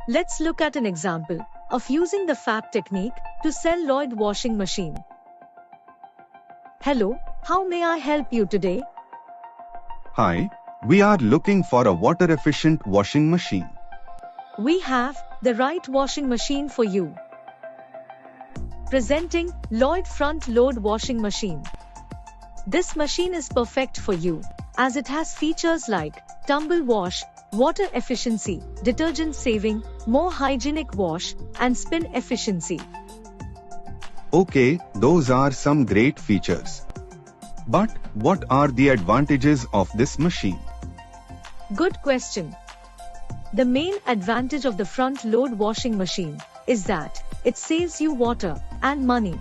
Let's look at an example of using the FAB technique to sell LLOYD washing machine. Hello, how may I help you today? Hi, we are looking for a water-efficient washing machine. We have the right washing machine for you. Presenting LLOYD front load washing machine. This machine is perfect for you as it has features like tumble wash, water efficiency, detergent saving, more hygienic wash, and spin efficiency. Okay, those are some great features. But what are the advantages of this machine? Good question. The main advantage of the front load washing machine is that it saves you water and money.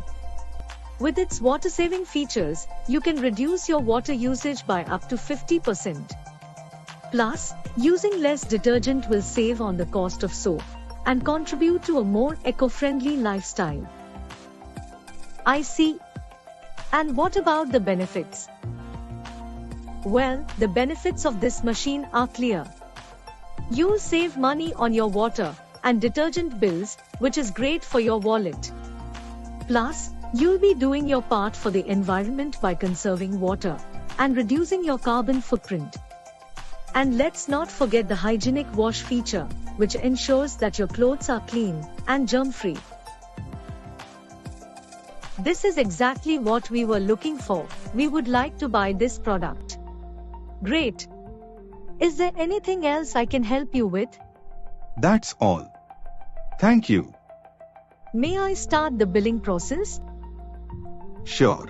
With its water saving features, you can reduce your water usage by up to 50%. Plus, using less detergent will save on the cost of soap and contribute to a more eco-friendly lifestyle. I see. And what about the benefits? Well, the benefits of this machine are clear. You'll save money on your water and detergent bills, which is great for your wallet. Plus, you'll be doing your part for the environment by conserving water and reducing your carbon footprint. And let's not forget the hygienic wash feature, which ensures that your clothes are clean and germ-free. This is exactly what we were looking for. We would like to buy this product. Great. Is there anything else I can help you with? That's all. Thank you. May I start the billing process? Sure.